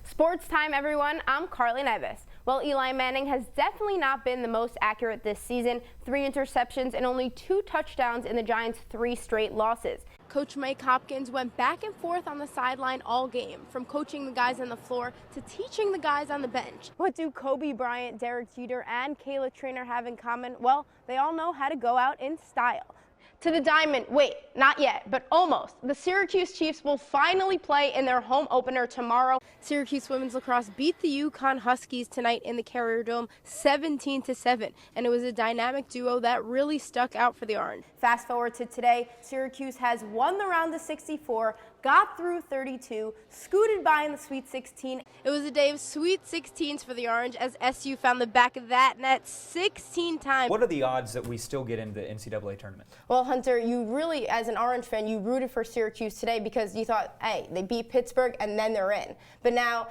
Sports time, everyone. I'm Carly Nevis. Well, Eli Manning has definitely not been the most accurate this season. 3 interceptions and only 2 touchdowns in the Giants' 3 straight losses. Coach Mike Hopkins went back and forth on the sideline all game, from coaching the guys on the floor to teaching the guys on the bench. What do Kobe Bryant, Derek Jeter, and Kayla Trainer have in common? Well, they all know how to go out in style. To the diamond, wait, not yet, but almost. The Syracuse Chiefs will finally play in their home opener tomorrow. Syracuse women's lacrosse beat the UConn Huskies tonight in the Carrier Dome 17-7, and it was a dynamic duo that really stuck out for the Orange. Fast forward to today, Syracuse has won the round of 64, got through 32, scooted by in the Sweet 16. It was a day of Sweet 16s for the Orange as SU found the back of that net 16 times. What are the odds that we still get into the NCAA tournament? Well, Hunter, you really, as an Orange fan, you rooted for Syracuse today because you thought, hey, they beat Pittsburgh and then they're in. But now,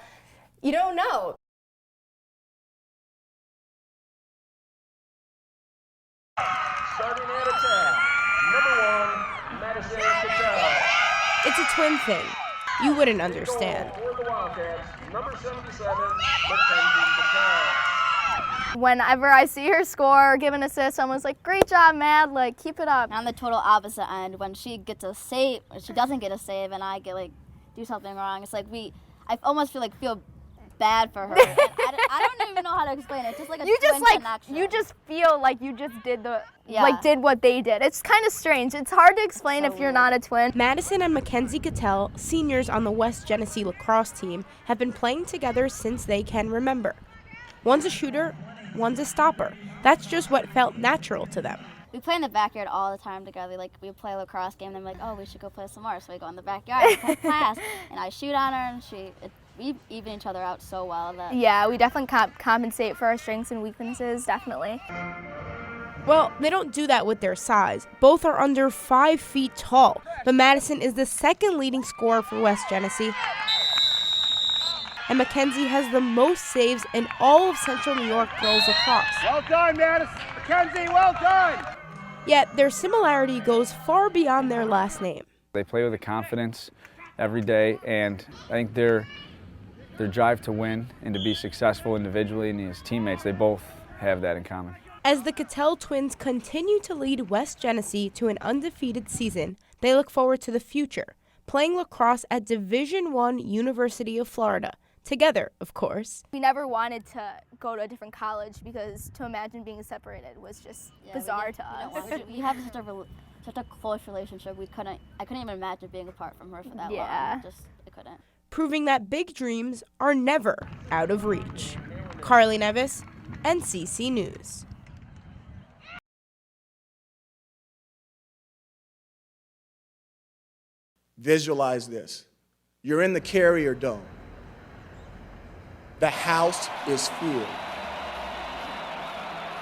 you don't know. Starting at attack, number 1, Madison Kittell. It's a twin thing. You wouldn't understand. For the Wildcats, number 77, Mackenzie Kittell. Whenever I see her score or give an assist, someone's like, great job, Mad, like, keep it up. On the total opposite end, when she gets a save, or she doesn't get a save, and I get, like, do something wrong, it's like I almost feel bad for her. I don't even know how to explain it. It's just like a twin connection. You just feel like you just did did what they did. It's kind of strange. It's hard to explain if you're not a twin. Madison and Mackenzie Kittell, seniors on the West Genesee lacrosse team, have been playing together since they can remember. One's a shooter, one's a stopper. That's just what felt natural to them. We play in the backyard all the time together. Like, we play a lacrosse game, and I'm like, oh, we should go play some more. So we go in the backyard and play class, and I shoot on her, and we even each other out so well. Yeah, we definitely compensate for our strengths and weaknesses, definitely. Well, they don't do that with their size. Both are under 5 feet tall, but Madison is the second leading scorer for West Genesee. And Mackenzie has the most saves in all of Central New York girls lacrosse. Well done, Madison. Mackenzie, well done. Yet their similarity goes far beyond their last name. They play with a confidence every day, and I think their drive to win and to be successful individually and as teammates, they both have that in common. As the Kittell twins continue to lead West Genesee to an undefeated season, they look forward to the future, playing lacrosse at Division I University of Florida. Together, of course. We never wanted to go to a different college because to imagine being separated was just bizarre to us. We have such a close relationship. I couldn't even imagine being apart from her for that long. I couldn't. Proving that big dreams are never out of reach. Carly Nevis, NCC News. Visualize this. You're in the Carrier Dome. The house is full.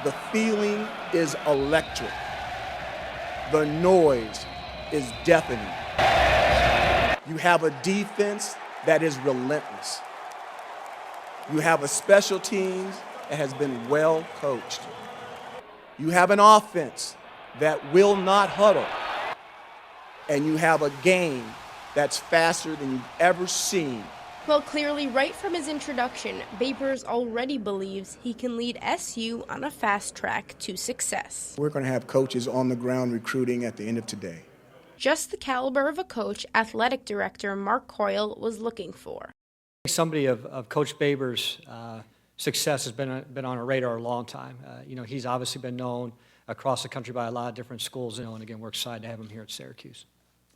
The feeling is electric. The noise is deafening. You have a defense that is relentless. You have a special teams that has been well coached. You have an offense that will not huddle. And you have a game that's faster than you've ever seen. Well, clearly, right from his introduction, Babers already believes he can lead SU on a fast track to success. We're going to have coaches on the ground recruiting at the end of today. Just the caliber of a coach athletic director Mark Coyle was looking for. Somebody of Coach Babers' success has been on our radar a long time. He's obviously been known across the country by a lot of different schools, and again, we're excited to have him here at Syracuse.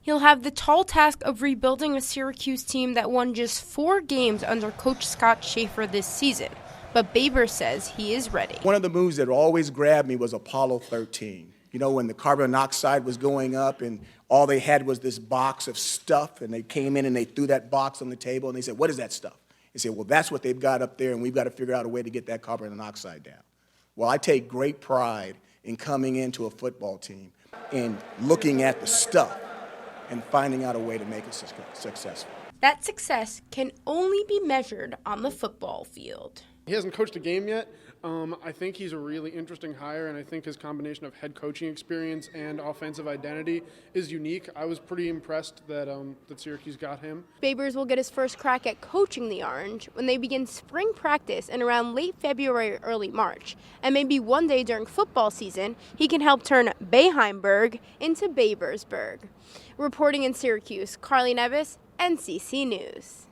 He'll have the tall task of rebuilding a Syracuse team that won just 4 games under Coach Scott Schaefer this season. But Babers says he is ready. One of the moves that always grabbed me was Apollo 13. You know, when the carbon monoxide was going up and all they had was this box of stuff, and they came in and they threw that box on the table and they said, what is that stuff? They said, well, that's what they've got up there, and we've got to figure out a way to get that carbon monoxide down. Well, I take great pride in coming into a football team and looking at the stuff and finding out a way to make it successful. That success can only be measured on the football field. He hasn't coached a game yet, I think he's a really interesting hire, and I think his combination of head coaching experience and offensive identity is unique. I was pretty impressed that Syracuse got him. Babers will get his first crack at coaching the Orange when they begin spring practice in around late February or early March. And maybe one day during football season, he can help turn Bayheimburg into Babersburg. Reporting in Syracuse, Carly Nevis, NCC News.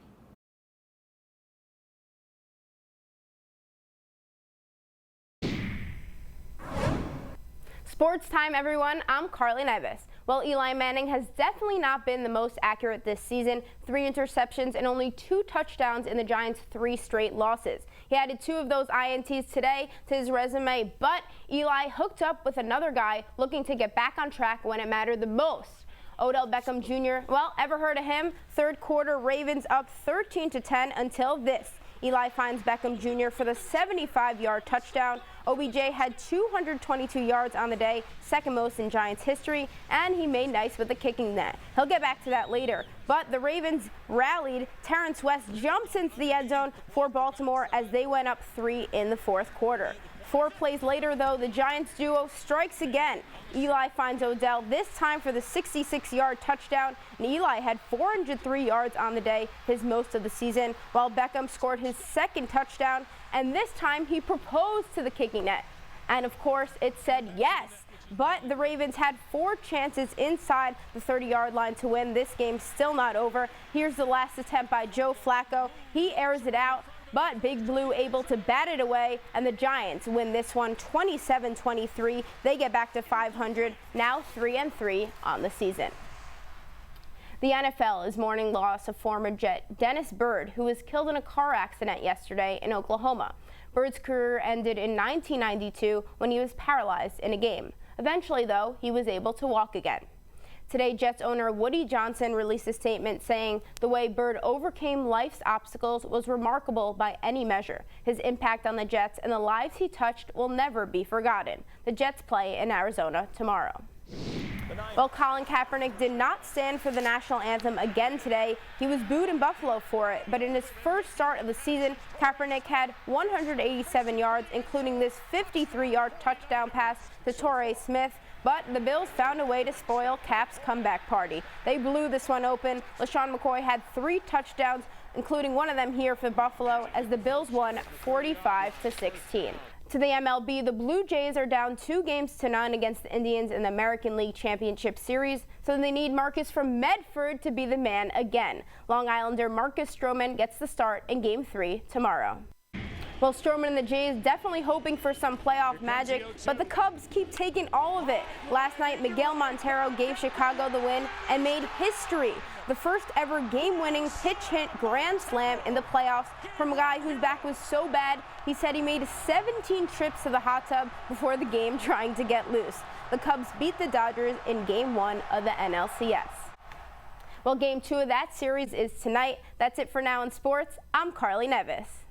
Sports time, everyone. I'm Carly Nevis. Well, Eli Manning has definitely not been the most accurate this season. 3 interceptions and only 2 touchdowns in the Giants' 3 straight losses. He added 2 of those INTs today to his resume, but Eli hooked up with another guy looking to get back on track when it mattered the most. Odell Beckham Jr., well, ever heard of him? Third quarter, Ravens up 13-10 until this. Eli finds Beckham Jr. for the 75-yard touchdown. OBJ had 222 yards on the day, second most in Giants history, and he made nice with the kicking net. He'll get back to that later. But the Ravens rallied. Terrence West jumps into the end zone for Baltimore as they went up 3 in the fourth quarter. 4 plays later, though, the Giants duo strikes again. Eli finds Odell, this time for the 66-yard touchdown, and Eli had 403 yards on the day, his most of the season, while Beckham scored his second touchdown, and this time he proposed to the kicking net. And of course, it said yes. But the Ravens had 4 chances inside the 30-yard line to win. This game's still not over. Here's the last attempt by Joe Flacco. He airs it out, but Big Blue able to bat it away, and the Giants win this one 27-23. They get back to 500, now 3-3 on the season. The NFL is mourning loss of former Jet Dennis Byrd, who was killed in a car accident yesterday in Oklahoma. Byrd's career ended in 1992 when he was paralyzed in a game. Eventually, though, he was able to walk again. Today, Jets owner Woody Johnson released a statement saying the way Byrd overcame life's obstacles was remarkable by any measure. His impact on the Jets and the lives he touched will never be forgotten. The Jets play in Arizona tomorrow. Well, Colin Kaepernick did not stand for the national anthem again today. He was booed in Buffalo for it, but in his first start of the season, Kaepernick had 187 yards, including this 53-yard touchdown pass to Torrey Smith. But the Bills found a way to spoil Cap's comeback party. They blew this one open. LaShawn McCoy had 3 touchdowns, including one of them here for Buffalo, as the Bills won 45-16. To the MLB, the Blue Jays are down 2-0 against the Indians in the American League Championship Series, so they need Marcus from Medford to be the man again. Long Islander Marcus Stroman gets the start in Game 3 tomorrow. Well, Stroman and the Jays definitely hoping for some playoff magic, but the Cubs keep taking all of it. Last night, Miguel Montero gave Chicago the win and made history. The first ever game-winning pitch-hit grand slam in the playoffs from a guy whose back was so bad, he said he made 17 trips to the hot tub before the game trying to get loose. The Cubs beat the Dodgers in Game 1 of the NLCS. Well, Game 2 of that series is tonight. That's it for now in sports. I'm Carly Nevis.